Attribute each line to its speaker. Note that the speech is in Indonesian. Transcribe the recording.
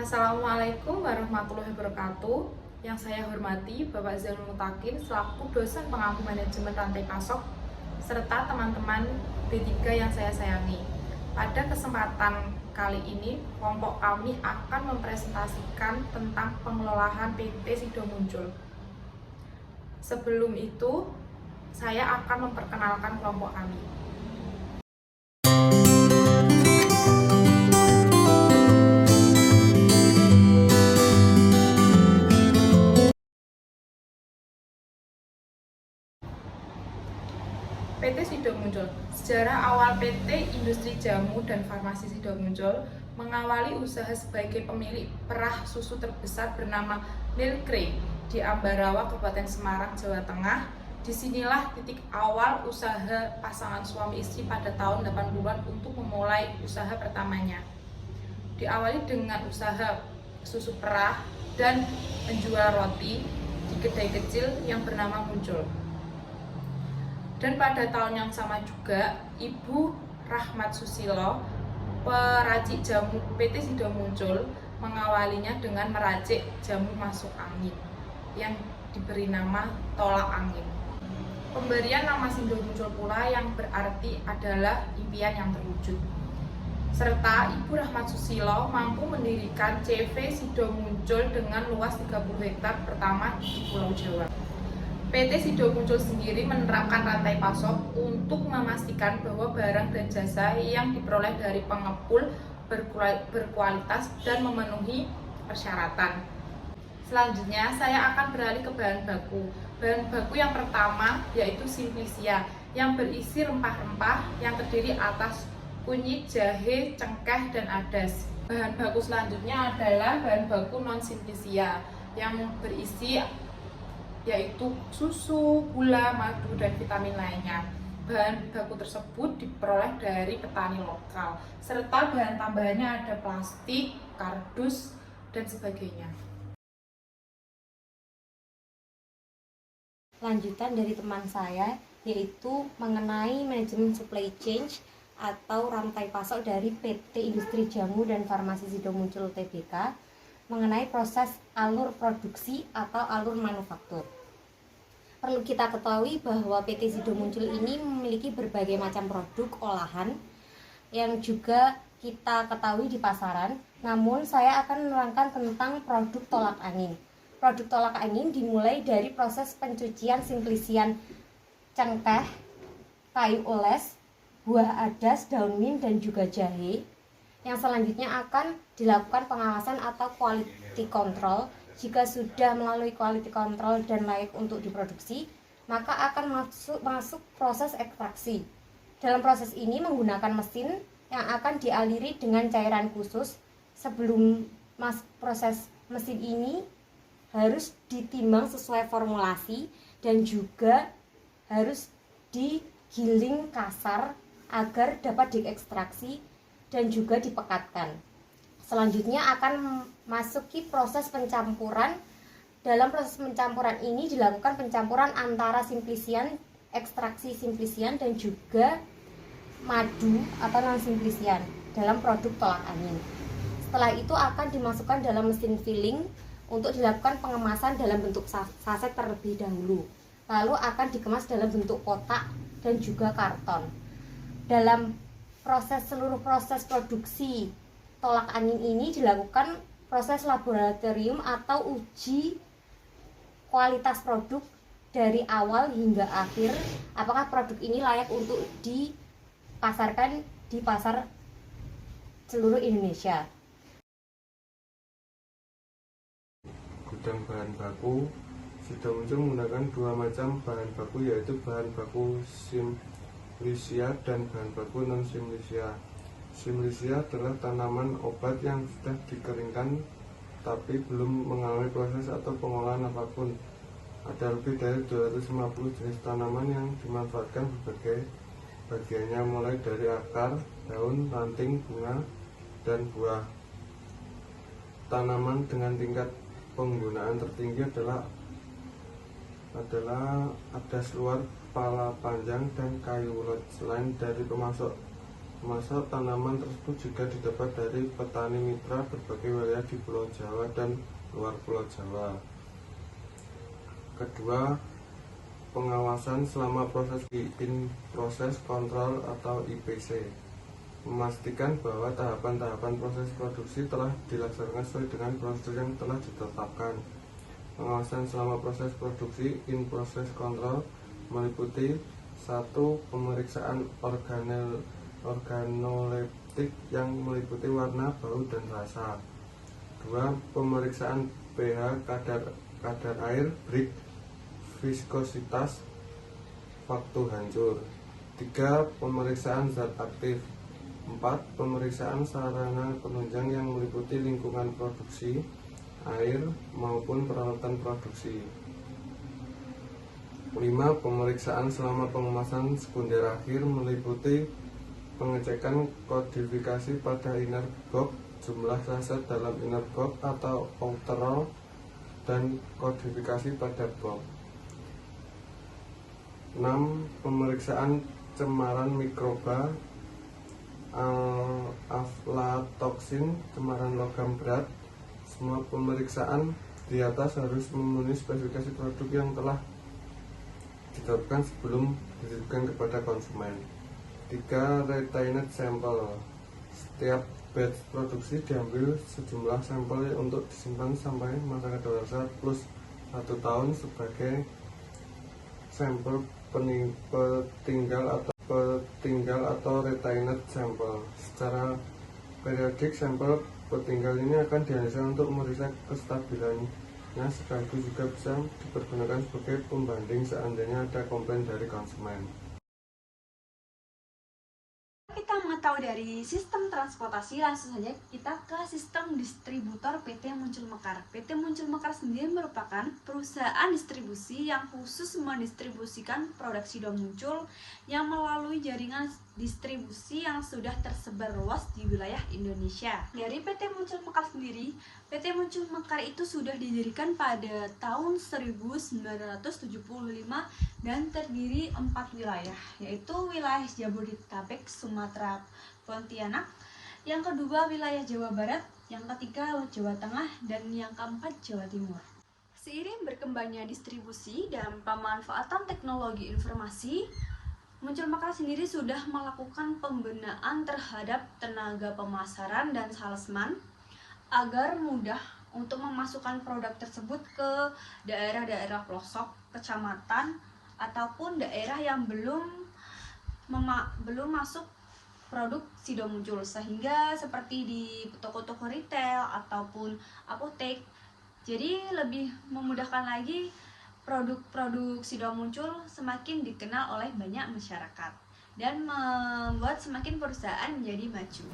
Speaker 1: Assalamualaikum warahmatullahi wabarakatuh. Yang saya hormati Bapak Zainul Mutakin selaku dosen pengampu manajemen rantai pasok serta teman-teman D3 yang saya sayangi. Pada kesempatan kali ini, kelompok kami akan mempresentasikan tentang pengelolaan PT Sido Muncul. Sebelum itu, saya akan memperkenalkan kelompok kami. PT Sido Muncul. Sejarah awal PT Industri Jamu dan Farmasi Sido Muncul mengawali usaha sebagai pemilik perah susu terbesar bernama Milkream di Ambarawa, Kabupaten Semarang, Jawa Tengah. Disinilah titik awal usaha pasangan suami istri pada tahun 80-an untuk memulai usaha pertamanya. Diawali dengan usaha susu perah dan menjual roti di kedai kecil yang bernama Muncul. Dan pada tahun yang sama juga, Ibu Rahmat Susilo, peracik jamu PT Sido Muncul, mengawalinya dengan meracik jamu masuk angin yang diberi nama tolak angin. Pemberian nama Sido Muncul pula yang berarti adalah impian yang terwujud. Serta Ibu Rahmat Susilo mampu mendirikan CV Sido Muncul dengan luas 30 hektar pertama di Pulau Jawa. PT Sido Muncul sendiri menerapkan rantai pasok untuk memastikan bahwa barang dan jasa yang diperoleh dari pengepul berkualitas dan memenuhi persyaratan. Selanjutnya, saya akan beralih ke bahan baku. Bahan baku yang pertama yaitu Simplicia yang berisi rempah-rempah yang terdiri atas kunyit, jahe, cengkeh, dan adas. Bahan baku selanjutnya adalah bahan baku non Simplicia yang berisi yaitu susu, gula, madu, dan vitamin lainnya. Bahan baku tersebut diperoleh dari petani lokal, serta bahan tambahannya ada plastik, kardus, dan sebagainya.
Speaker 2: Lanjutan dari teman saya yaitu mengenai manajemen supply chain atau rantai pasok dari PT Industri Jamu dan Farmasi Sido Muncul Tbk mengenai proses alur produksi atau alur manufaktur. Perlu kita ketahui bahwa PT Sido Muncul ini memiliki berbagai macam produk olahan yang juga kita ketahui di pasaran. Namun saya akan menerangkan tentang produk tolak angin. Produk tolak angin dimulai dari proses pencucian simplisian cengkeh, kayu oles, buah adas, daun mint, dan juga jahe. Yang selanjutnya akan dilakukan pengawasan atau quality control. Jika sudah melalui quality control dan layak untuk diproduksi, maka akan masuk proses ekstraksi. Dalam proses ini menggunakan mesin yang akan dialiri dengan cairan khusus. Sebelum proses mesin ini harus ditimbang sesuai formulasi dan juga harus digiling kasar agar dapat diekstraksi dan juga dipekatkan. Selanjutnya akan masuki proses pencampuran. Dalam proses pencampuran ini dilakukan pencampuran antara simplisian, ekstraksi simplisian, dan juga madu atau non simplisian dalam produk tolak angin. Setelah itu akan dimasukkan dalam mesin filling untuk dilakukan pengemasan dalam bentuk saset terlebih dahulu. Lalu akan dikemas dalam bentuk kotak dan juga karton. Dalam seluruh proses produksi tolak angin ini dilakukan proses laboratorium atau uji kualitas produk dari awal hingga akhir, apakah produk ini layak untuk dipasarkan di pasar seluruh Indonesia.
Speaker 3: Gudang bahan baku Sido Muncul menggunakan dua macam bahan baku, yaitu bahan baku Simplicia dan bahan baku non Simplicia. Simplicia adalah tanaman obat yang sudah dikeringkan tapi belum mengalami proses atau pengolahan apapun. Ada lebih dari 250 jenis tanaman yang dimanfaatkan berbagai bagiannya, mulai dari akar, daun, ranting, bunga, dan buah. Tanaman dengan tingkat penggunaan tertinggi adalah adas luar, pala panjang, dan kayu ulet. Selain dari pemasok Masa tanaman tersebut juga didapat dari petani mitra berbagai wilayah di Pulau Jawa dan luar Pulau Jawa. Kedua, pengawasan selama proses proses kontrol atau IPC, memastikan bahwa tahapan-tahapan proses produksi telah dilaksanakan sesuai dengan prosedur yang telah ditetapkan. Pengawasan selama proses produksi in proses control meliputi 1. Pemeriksaan organoleptik yang meliputi warna, bau, dan rasa. 2. Pemeriksaan pH, kadar air, Brix, viskositas, waktu hancur. 3. Pemeriksaan zat aktif. 4. Pemeriksaan sarana penunjang yang meliputi lingkungan produksi, air, maupun peralatan produksi. 5. Pemeriksaan selama pengemasan sekunder akhir meliputi pengecekan kodifikasi pada inner box, jumlah saset dalam inner box atau outer roll, dan kodifikasi pada box. 6. Pemeriksaan cemaran mikroba, aflatoksin, cemaran logam berat. Semua pemeriksaan di atas harus memenuhi spesifikasi produk yang telah ditetapkan sebelum dititipkan kepada konsumen. 3. Retained sample. Setiap batch produksi diambil sejumlah sampel untuk disimpan sampai masa kadaluarsa plus 1 tahun sebagai sampel petinggal atau retained sample. Secara periodik sampel petinggal ini akan dihasilkan untuk memeriksa kestabilannya, sekaligus juga bisa dipergunakan sebagai pembanding seandainya ada komplain dari konsumen.
Speaker 4: Kita mengetahui dari sistem transportasi, langsung saja kita ke sistem distributor PT Muncul Mekar. PT Muncul Mekar sendiri merupakan perusahaan distribusi yang khusus mendistribusikan produk Sido Muncul yang melalui jaringan distribusi yang sudah tersebar luas di wilayah Indonesia. Dari PT Muncul Mekar sendiri, PT Muncul Mekar itu sudah didirikan pada tahun 1975 dan terdiri 4 wilayah, yaitu wilayah Jabodetabek, Sumatera, Pontianak, yang kedua wilayah Jawa Barat, yang ketiga Jawa Tengah, dan yang keempat Jawa Timur. Seiring berkembangnya distribusi dan pemanfaatan teknologi informasi, Muncul Mekar sendiri sudah melakukan pembenahan terhadap tenaga pemasaran dan salesman agar mudah untuk memasukkan produk tersebut ke daerah-daerah pelosok, kecamatan, ataupun daerah yang belum masuk produk Sido Muncul, sehingga seperti di toko-toko retail ataupun apotek. Jadi lebih memudahkan lagi produk-produk Sido Muncul semakin dikenal oleh banyak masyarakat dan membuat semakin perusahaan menjadi maju.